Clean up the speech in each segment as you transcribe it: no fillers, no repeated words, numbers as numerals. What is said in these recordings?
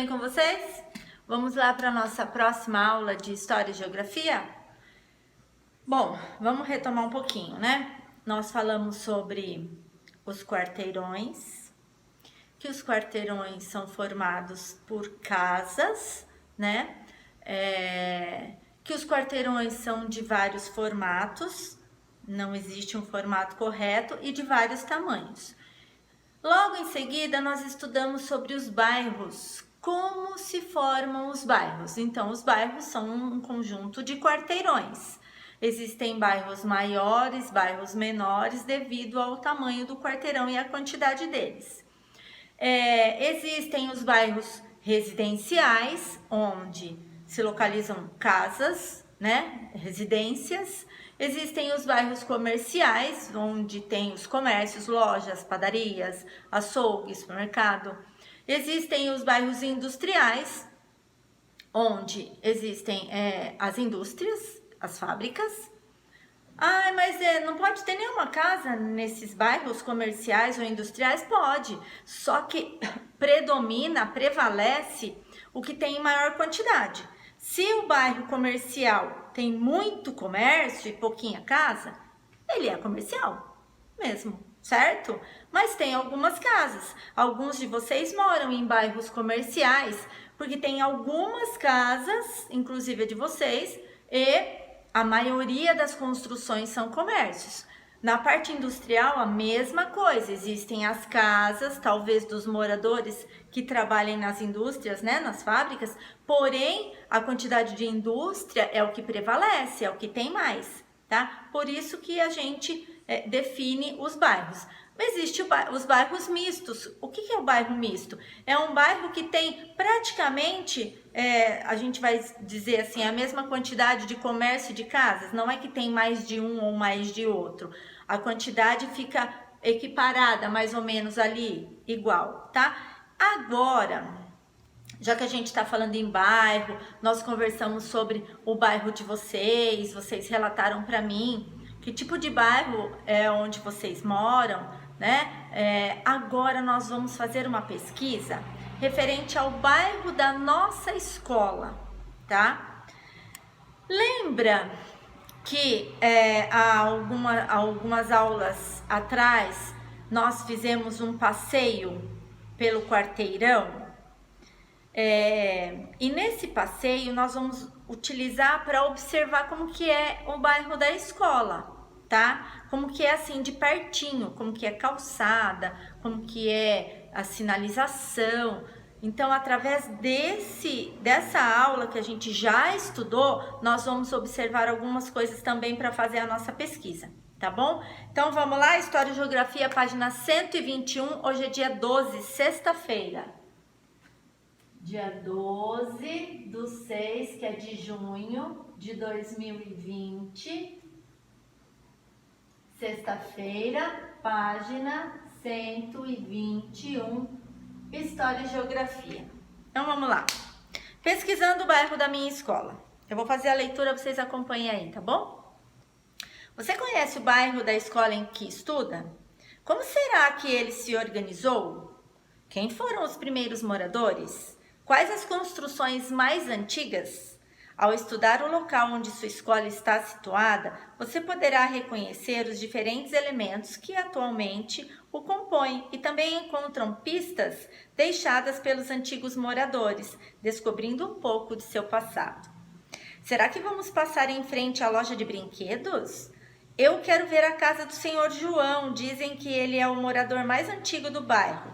bem com vocês? Vamos lá para a nossa próxima aula de História e Geografia? Bom, vamos retomar um pouquinho, né? Nós falamos sobre os quarteirões, que os quarteirões são formados por casas, né? Que os quarteirões são de vários formatos, não existe um formato correto, e de vários tamanhos. Logo em seguida, nós estudamos sobre os bairros, como se formam os bairros. Então, os bairros são um conjunto de quarteirões. Existem bairros maiores, bairros menores, devido ao tamanho do quarteirão e a quantidade deles. Existem os bairros residenciais, onde se localizam casas, né, residências. Existem os bairros comerciais, onde tem os comércios, lojas, padarias, açougue, supermercado. Existem os bairros industriais, onde existem as indústrias, as fábricas. Mas não pode ter nenhuma casa nesses bairros comerciais ou industriais? Pode, só que prevalece o que tem em maior quantidade. Se o bairro comercial tem muito comércio e pouquinha casa, ele é comercial mesmo, certo? Mas tem algumas casas. Alguns de vocês moram em bairros comerciais, porque tem algumas casas, inclusive de vocês, e a maioria das construções são comércios. Na parte industrial, a mesma coisa. Existem as casas, talvez dos moradores que trabalhem nas indústrias, né, nas fábricas, porém, a quantidade de indústria é o que prevalece, é o que tem mais, tá? Por isso que a gente define os bairros. Existem os bairros mistos. O que é o bairro misto? É um bairro que tem praticamente, a gente vai dizer assim, a mesma quantidade de comércio de casas. Não é que tem mais de um ou mais de outro. A quantidade fica equiparada, mais ou menos ali, igual, tá? Agora, já que a gente está falando em bairro, nós conversamos sobre o bairro de vocês relataram para mim que tipo de bairro é onde vocês moram, né? Agora nós vamos fazer uma pesquisa referente ao bairro da nossa escola, tá? Lembra que há algumas aulas atrás nós fizemos um passeio pelo quarteirão? E nesse passeio nós vamos utilizar para observar como que é o bairro da escola, tá? Como que é assim de pertinho, como que é calçada, como que é a sinalização. Então, através dessa aula que a gente já estudou, nós vamos observar algumas coisas também para fazer a nossa pesquisa, tá bom? Então, vamos lá, História e Geografia, página 121, hoje é dia 12, sexta-feira. Dia 12/6, que é de junho de 2020, sexta-feira, página 121, História e Geografia. Então vamos lá. Pesquisando o bairro da minha escola. Eu vou fazer a leitura, vocês acompanhem aí, tá bom? Você conhece o bairro da escola em que estuda? Como será que ele se organizou? Quem foram os primeiros moradores? Quais as construções mais antigas? Ao estudar o local onde sua escola está situada, você poderá reconhecer os diferentes elementos que atualmente o compõem e também encontram pistas deixadas pelos antigos moradores, descobrindo um pouco de seu passado. Será que vamos passar em frente à loja de brinquedos? Eu quero ver a casa do senhor João, dizem que ele é o morador mais antigo do bairro.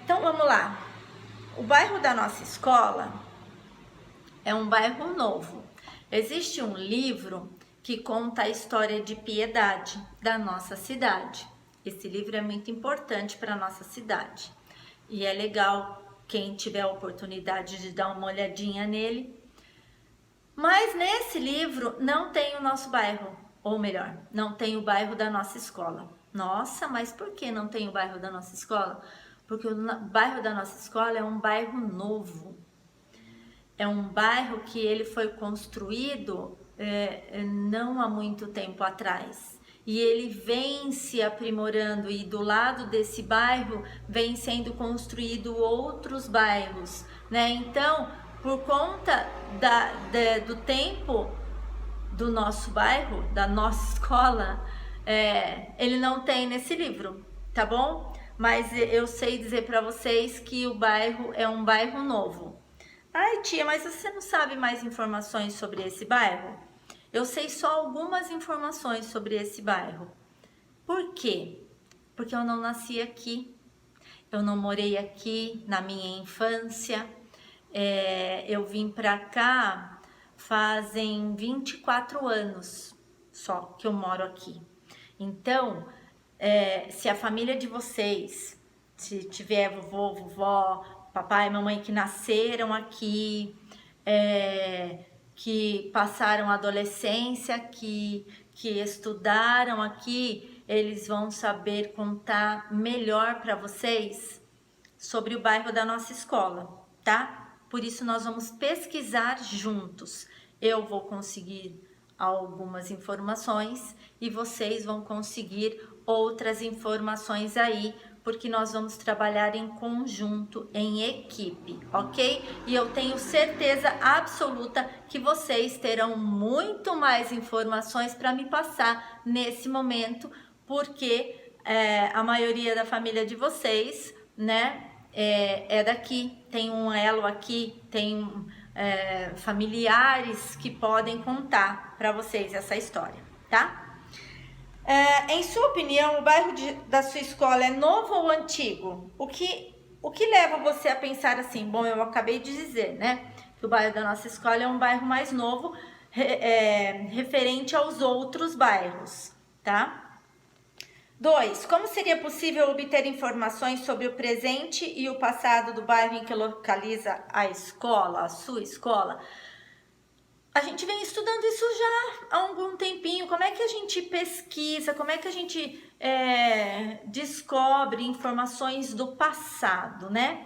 Então vamos lá. O bairro da nossa escola é um bairro novo. Existe um livro que conta a história de piedade da nossa cidade. Esse livro é muito importante para a nossa cidade. E é legal quem tiver a oportunidade de dar uma olhadinha nele. Mas nesse livro não tem o nosso bairro, ou melhor, não tem o bairro da nossa escola. Nossa, mas por que não tem o bairro da nossa escola? Porque o bairro da nossa escola é um bairro novo. É um bairro que ele foi construído não há muito tempo atrás. e ele vem se aprimorando, e do lado desse bairro vem sendo construído outros bairros, né? Então, por conta do tempo do nosso bairro, da nossa escola, ele não tem nesse livro, tá bom? Mas eu sei dizer para vocês que o bairro é um bairro novo. Ai, tia, mas você não sabe mais informações sobre esse bairro? Eu sei só algumas informações sobre esse bairro. Por quê? Porque eu não nasci aqui, eu não morei aqui na minha infância, eu vim pra cá fazem 24 anos só que eu moro aqui. Então, se a família de vocês, se tiver vovô, vovó, papai e mamãe que nasceram aqui, que passaram a adolescência aqui, que estudaram aqui, eles vão saber contar melhor para vocês sobre o bairro da nossa escola, tá? Por isso nós vamos pesquisar juntos. Eu vou conseguir algumas informações e vocês vão conseguir outras informações aí, porque nós vamos trabalhar em conjunto, em equipe, ok? E eu tenho certeza absoluta que vocês terão muito mais informações para me passar nesse momento, porque a maioria da família de vocês, né, é daqui, tem um elo aqui, tem familiares que podem contar para vocês essa história, tá? Em sua opinião, o bairro da sua escola é novo ou antigo? O que leva você a pensar assim? Bom, eu acabei de dizer, né, que o bairro da nossa escola é um bairro mais novo, referente aos outros bairros, tá? 2. Como seria possível obter informações sobre o presente e o passado do bairro em que localiza a escola, a sua escola? A gente vem estudando isso já há algum tempinho. Como é que a gente pesquisa, como é que a gente descobre informações do passado, né?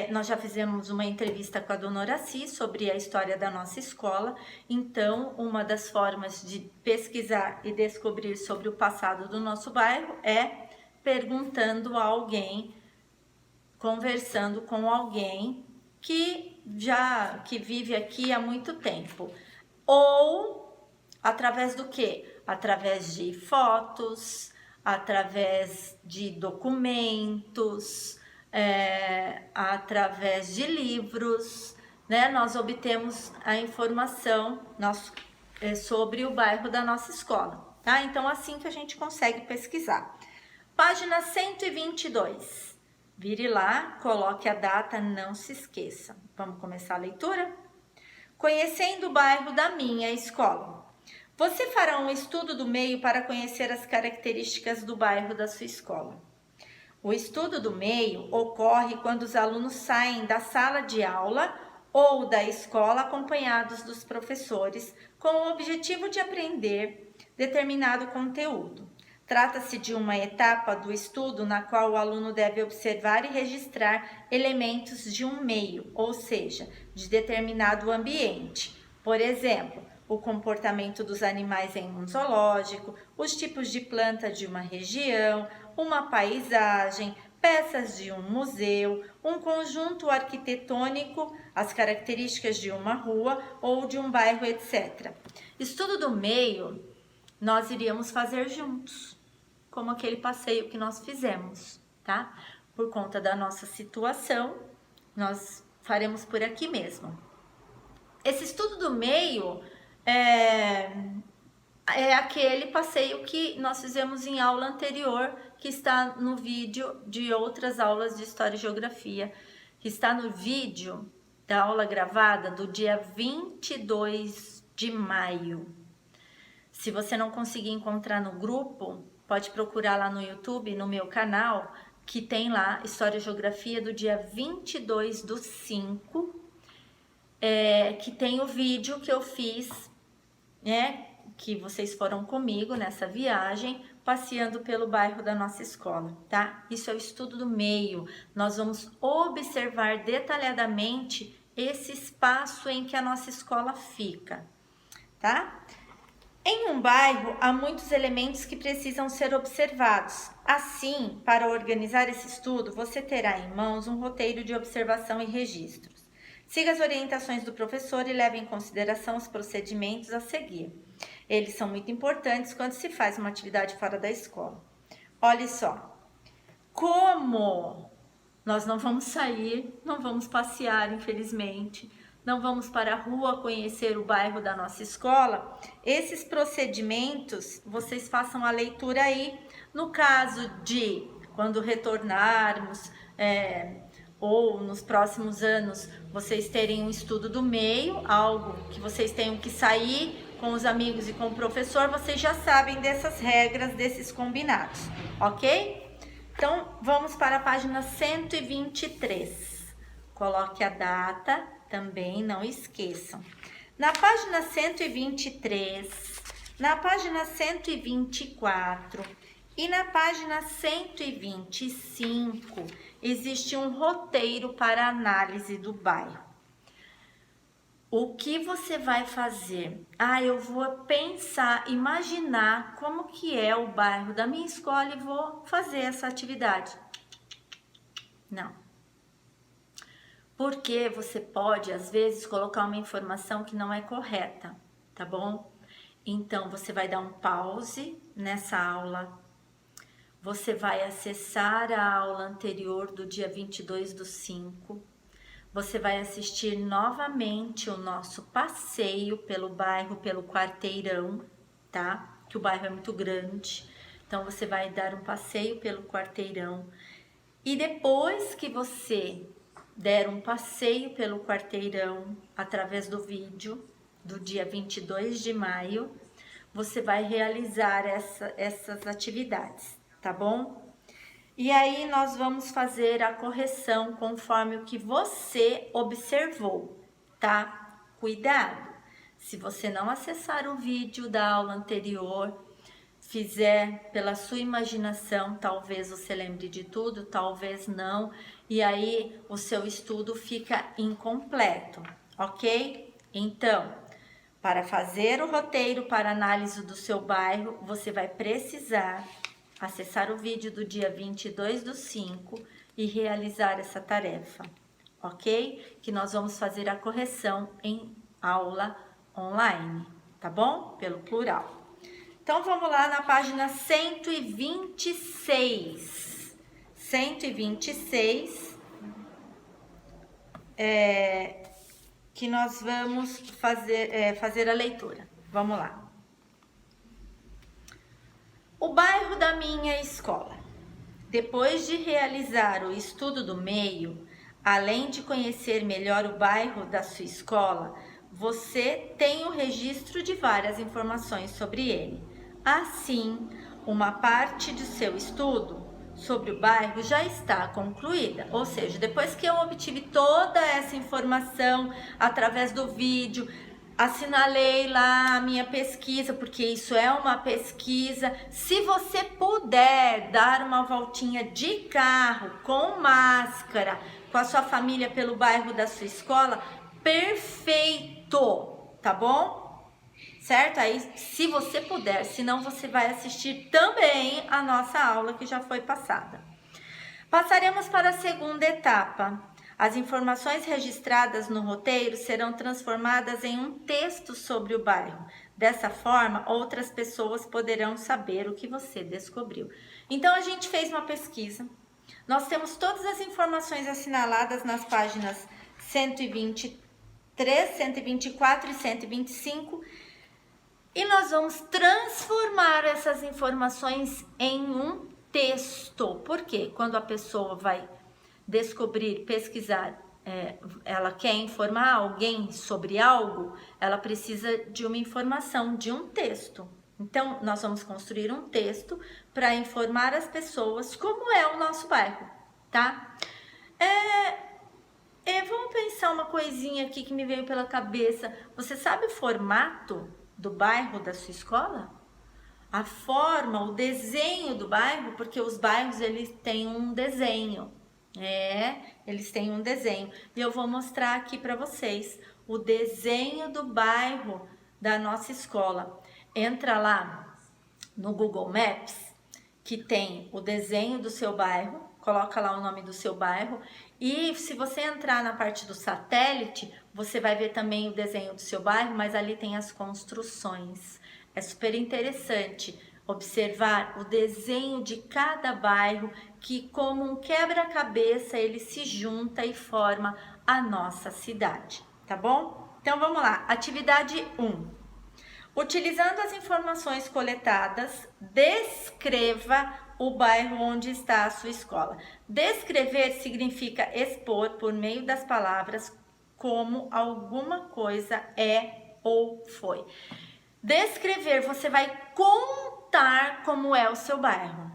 Nós já fizemos uma entrevista com a dona Horaci sobre a história da nossa escola. Então, uma das formas de pesquisar e descobrir sobre o passado do nosso bairro é perguntando a alguém, conversando com alguém que vive aqui há muito tempo. Ou através do quê? Através de fotos, através de documentos, através de livros, né? Nós obtemos a informação sobre o bairro da nossa escola, tá? Então, assim que a gente consegue pesquisar. Página 122. Vire lá, coloque a data, não se esqueça. Vamos começar a leitura? Conhecendo o bairro da minha escola. Você fará um estudo do meio para conhecer as características do bairro da sua escola. O estudo do meio ocorre quando os alunos saem da sala de aula ou da escola acompanhados dos professores com o objetivo de aprender determinado conteúdo. Trata-se de uma etapa do estudo na qual o aluno deve observar e registrar elementos de um meio, ou seja, de determinado ambiente. Por exemplo, o comportamento dos animais em um zoológico, os tipos de planta de uma região, uma paisagem, peças de um museu, um conjunto arquitetônico, as características de uma rua ou de um bairro, etc. Estudo do meio nós iríamos fazer juntos, como aquele passeio que nós fizemos, tá? Por conta da nossa situação, nós faremos por aqui mesmo. Esse estudo do meio é aquele passeio que nós fizemos em aula anterior, que está no vídeo de outras aulas de História e Geografia, que está no vídeo da aula gravada do dia 22 de maio. Se você não conseguir encontrar no grupo, pode procurar lá no YouTube, no meu canal, que tem lá História e Geografia do dia 22/5, que tem o vídeo que eu fiz, né, que vocês foram comigo nessa viagem, passeando pelo bairro da nossa escola, tá? Isso é o estudo do meio. Nós vamos observar detalhadamente esse espaço em que a nossa escola fica, tá? Em um bairro, há muitos elementos que precisam ser observados. Assim, para organizar esse estudo, você terá em mãos um roteiro de observação e registros. Siga as orientações do professor e leve em consideração os procedimentos a seguir. Eles são muito importantes quando se faz uma atividade fora da escola. Olha só, como nós não vamos sair, não vamos passear, infelizmente, não vamos para a rua conhecer o bairro da nossa escola, esses procedimentos, vocês façam a leitura aí. No caso de quando retornarmos, ou nos próximos anos, vocês terem um estudo do meio, algo que vocês tenham que sair com os amigos e com o professor, vocês já sabem dessas regras, desses combinados, ok? Então, vamos para a página 123. Coloque a data, também não esqueçam. Na página 123, na página 124 e na página 125, existe um roteiro para análise do bairro. O que você vai fazer? Eu vou pensar, imaginar como que é o bairro da minha escola e vou fazer essa atividade. Não. Porque você pode, às vezes, colocar uma informação que não é correta, tá bom? Então, você vai dar um pause nessa aula. Você vai acessar a aula anterior do dia 22/5. Você vai assistir novamente o nosso passeio pelo bairro, pelo quarteirão, tá? Que o bairro é muito grande. Então, você vai dar um passeio pelo quarteirão. E depois que você der um passeio pelo quarteirão, através do vídeo do dia 22 de maio, você vai realizar essas atividades, tá bom? E aí nós vamos fazer a correção conforme o que você observou, tá? Cuidado! Se você não acessar o vídeo da aula anterior, fizer pela sua imaginação, talvez você lembre de tudo, talvez não, e aí o seu estudo fica incompleto, ok? Então, para fazer o roteiro para análise do seu bairro, você vai precisar acessar o vídeo do dia 22/5 e realizar essa tarefa, ok? Que nós vamos fazer a correção em aula online, tá bom? Pelo plural. Então, vamos lá na página 126. 126, que nós vamos fazer a leitura. Vamos lá. O bairro da minha escola. Depois de realizar o estudo do meio, além de conhecer melhor o bairro da sua escola, você tem o registro de várias informações sobre ele. Assim, uma parte do seu estudo sobre o bairro já está concluída, ou seja, depois que eu obtive toda essa informação através do vídeo, assinalei lá a minha pesquisa, porque isso é uma pesquisa. Se você puder dar uma voltinha de carro, com máscara, com a sua família pelo bairro da sua escola, perfeito, tá bom? Certo? Aí, se você puder, senão você vai assistir também a nossa aula que já foi passada. Passaremos para a segunda etapa. As informações registradas no roteiro serão transformadas em um texto sobre o bairro. Dessa forma, outras pessoas poderão saber o que você descobriu. Então, a gente fez uma pesquisa. Nós temos todas as informações assinaladas nas páginas 123, 124 e 125. E nós vamos transformar essas informações em um texto. Por quê? Quando a pessoa vai descobrir, pesquisar, ela quer informar alguém sobre algo, ela precisa de uma informação, de um texto. Então, nós vamos construir um texto para informar as pessoas como é o nosso bairro, tá? Vamos pensar uma coisinha aqui que me veio pela cabeça. Você sabe o formato do bairro da sua escola? A forma, o desenho do bairro, porque os bairros eles têm um desenho. Eles têm um desenho. E eu vou mostrar aqui para vocês o desenho do bairro da nossa escola. entra lá no Google Maps, que tem o desenho do seu bairro, coloca lá o nome do seu bairro, e se você entrar na parte do satélite, você vai ver também o desenho do seu bairro, mas ali tem as construções. É super interessante observar o desenho de cada bairro, que como um quebra-cabeça ele se junta e forma a nossa cidade, tá bom? Então vamos lá, atividade 1. Utilizando as informações coletadas, descreva o bairro onde está a sua escola. Descrever significa expor por meio das palavras como alguma coisa é ou foi. Descrever, você vai contar como é o seu bairro.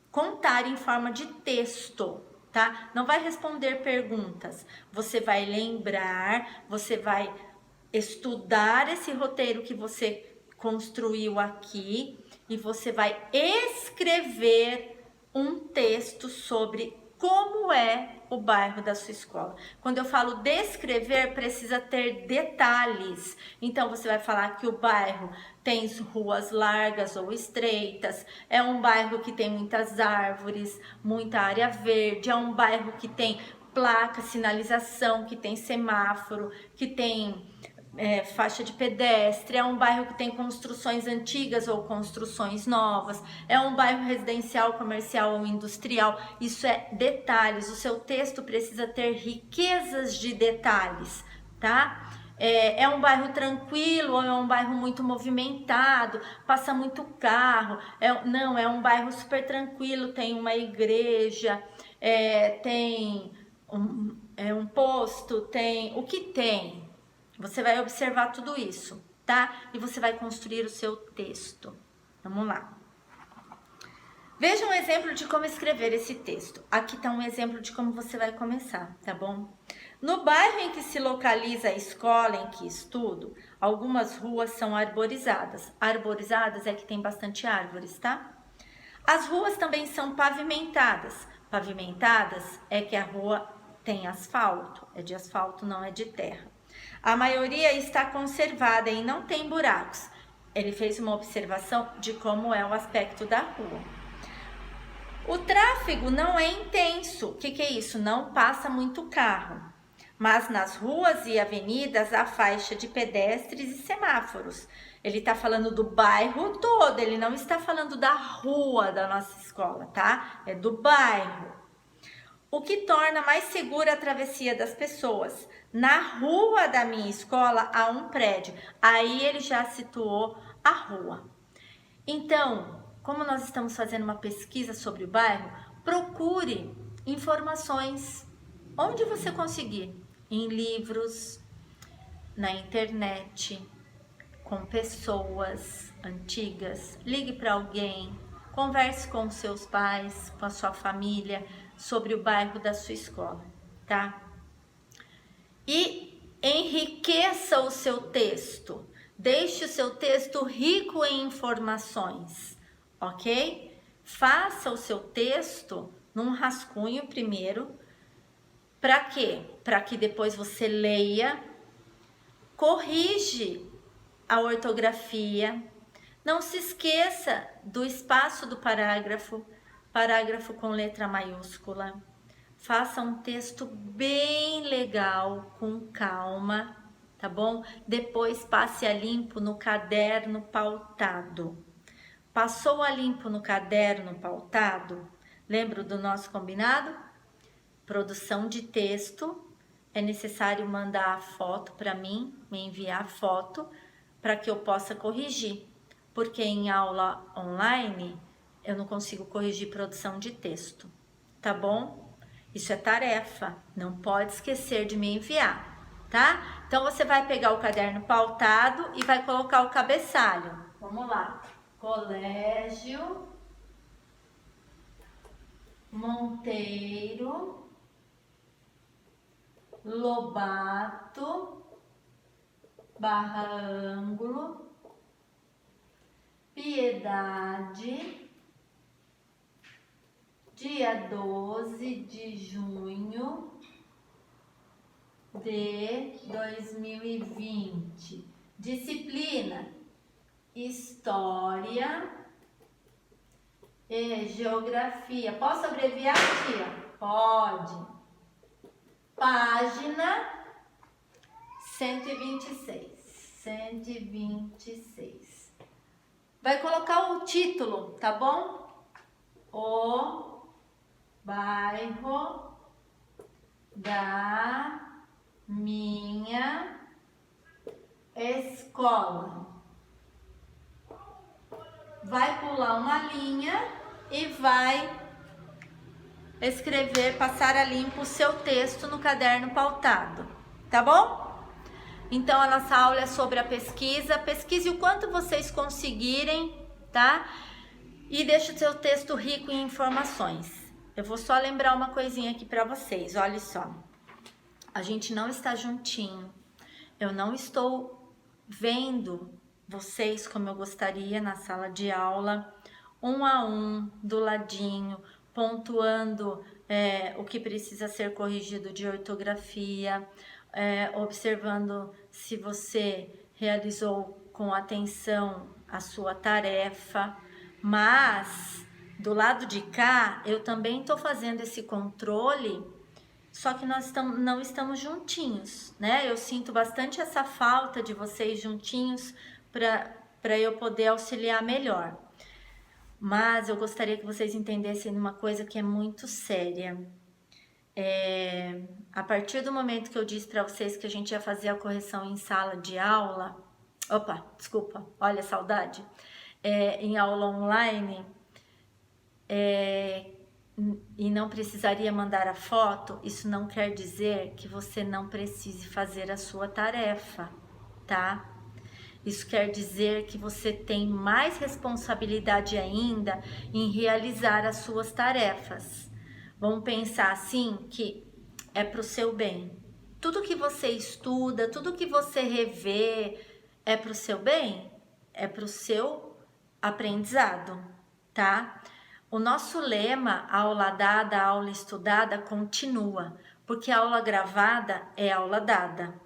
Contar em forma de texto, tá? Não vai responder perguntas. Você vai lembrar, você vai estudar esse roteiro que você construiu aqui e você vai escrever um texto sobre como é o bairro da sua escola. Quando eu falo descrever, precisa ter detalhes. Então, você vai falar que o bairro tem ruas largas ou estreitas, é um bairro que tem muitas árvores, muita área verde, é um bairro que tem placa, sinalização, que tem semáforo, que tem faixa de pedestre, é um bairro que tem construções antigas ou construções novas, é um bairro residencial, comercial ou industrial. Isso é detalhes. O seu texto precisa ter riquezas de detalhes, tá? É um bairro tranquilo ou é um bairro muito movimentado, passa muito carro? Não, é um bairro super tranquilo, tem uma igreja, tem um posto, tem o que tem. Você vai observar tudo isso, tá? E você vai construir o seu texto. Vamos lá. Veja um exemplo de como escrever esse texto. Aqui está um exemplo de como você vai começar, tá bom? No bairro em que se localiza a escola em que estudo, algumas ruas são arborizadas. Arborizadas é que tem bastante árvores, tá? As ruas também são pavimentadas. Pavimentadas é que a rua tem asfalto. É de asfalto, não é de terra. A maioria está conservada e não tem buracos. Ele fez uma observação de como é o aspecto da rua. O tráfego não é intenso. O que é isso? Não passa muito carro. Mas nas ruas e avenidas há faixa de pedestres e semáforos. Ele está falando do bairro todo, ele não está falando da rua da nossa escola, tá? É do bairro. O que torna mais segura a travessia das pessoas. Na rua da minha escola há um prédio. Aí ele já situou a rua. Então, como nós estamos fazendo uma pesquisa sobre o bairro, procure informações onde você conseguir. Em livros, na internet, com pessoas antigas. Ligue para alguém, converse com seus pais, com a sua família sobre o bairro da sua escola, tá? E enriqueça o seu texto. Deixe o seu texto rico em informações, ok? Faça o seu texto num rascunho primeiro. Para quê? Para que depois você leia, corrige a ortografia. Não se esqueça do espaço do parágrafo, parágrafo com letra maiúscula. Faça um texto bem legal, com calma, tá bom? Depois passe a limpo no caderno pautado. Passou a limpo no caderno pautado? Lembra do nosso combinado? Produção de texto. É necessário mandar a foto para mim, me enviar a foto, para que eu possa corrigir. Porque em aula online eu não consigo corrigir produção de texto, tá bom? Isso é tarefa, não pode esquecer de me enviar, tá? Então, você vai pegar o caderno pautado e vai colocar o cabeçalho. Vamos lá. Colégio Monteiro Lobato barra ângulo Piedade, dia 12 de junho de 2020. Disciplina História e Geografia. Posso abreviar aqui, ó? Pode. Página 126. 126. Vai colocar o título, tá bom? O bairro da minha escola. Vai pular uma linha e vai escrever, passar a limpo o seu texto no caderno pautado, tá bom? Então, a nossa aula é sobre a pesquisa. Pesquise o quanto vocês conseguirem, tá? E deixe o seu texto rico em informações. Eu vou só lembrar uma coisinha aqui para vocês, olha só. A gente não está juntinho. Eu não estou vendo vocês como eu gostaria na sala de aula, um a um, do ladinho, pontuando o que precisa ser corrigido de ortografia, observando se você realizou com atenção a sua tarefa, mas do lado de cá eu também estou fazendo esse controle, só que nós não estamos juntinhos, né? Eu sinto bastante essa falta de vocês juntinhos para eu poder auxiliar melhor. Mas eu gostaria que vocês entendessem uma coisa que é muito séria. A partir do momento que eu disse para vocês que a gente ia fazer a correção em sala de aula, olha a saudade, em aula online, e não precisaria mandar a foto, isso não quer dizer que você não precise fazer a sua tarefa, tá? Isso quer dizer que você tem mais responsabilidade ainda em realizar as suas tarefas. Vamos pensar assim, que é para o seu bem. Tudo que você estuda, tudo que você revê, é para o seu bem? É para o seu aprendizado, tá? O nosso lema, aula dada, aula estudada, continua, porque a aula gravada é aula dada.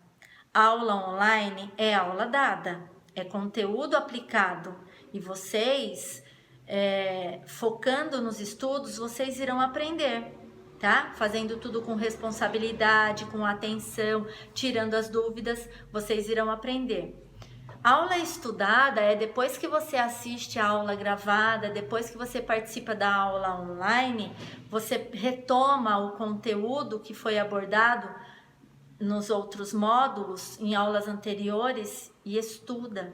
A aula online é aula dada, é conteúdo aplicado. E vocês, focando nos estudos, vocês irão aprender, tá? Fazendo tudo com responsabilidade, com atenção, tirando as dúvidas, vocês irão aprender. A aula estudada é depois que você assiste a aula gravada, depois que você participa da aula online, você retoma o conteúdo que foi abordado nos outros módulos, em aulas anteriores, e estuda,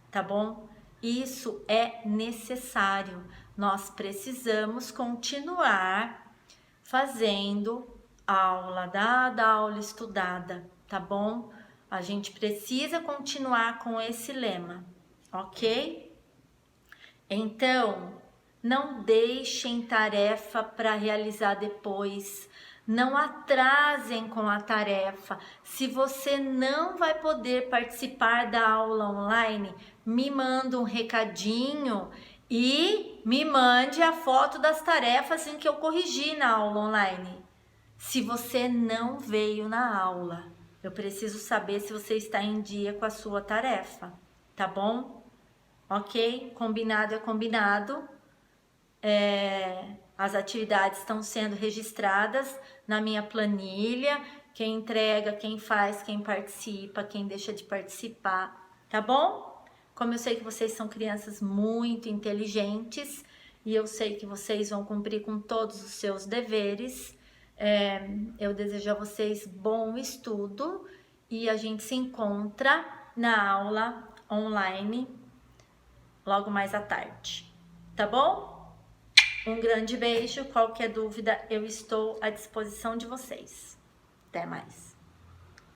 tá bom? Isso é necessário. Nós precisamos continuar fazendo aula dada, aula estudada, tá bom? A gente precisa continuar com esse lema, ok? Então, não deixem tarefa para realizar depois. Não atrasem com a tarefa. Se você não vai poder participar da aula online, me manda um recadinho e me mande a foto das tarefas em que eu corrigi na aula online. Se você não veio na aula, eu preciso saber se você está em dia com a sua tarefa, tá bom? Ok? Combinado é combinado. As atividades estão sendo registradas na minha planilha. Quem entrega, quem faz, quem participa, quem deixa de participar, tá bom? Como eu sei que vocês são crianças muito inteligentes e eu sei que vocês vão cumprir com todos os seus deveres, eu desejo a vocês bom estudo e a gente se encontra na aula online logo mais à tarde, tá bom? Um grande beijo, qualquer dúvida eu estou à disposição de vocês. Até mais!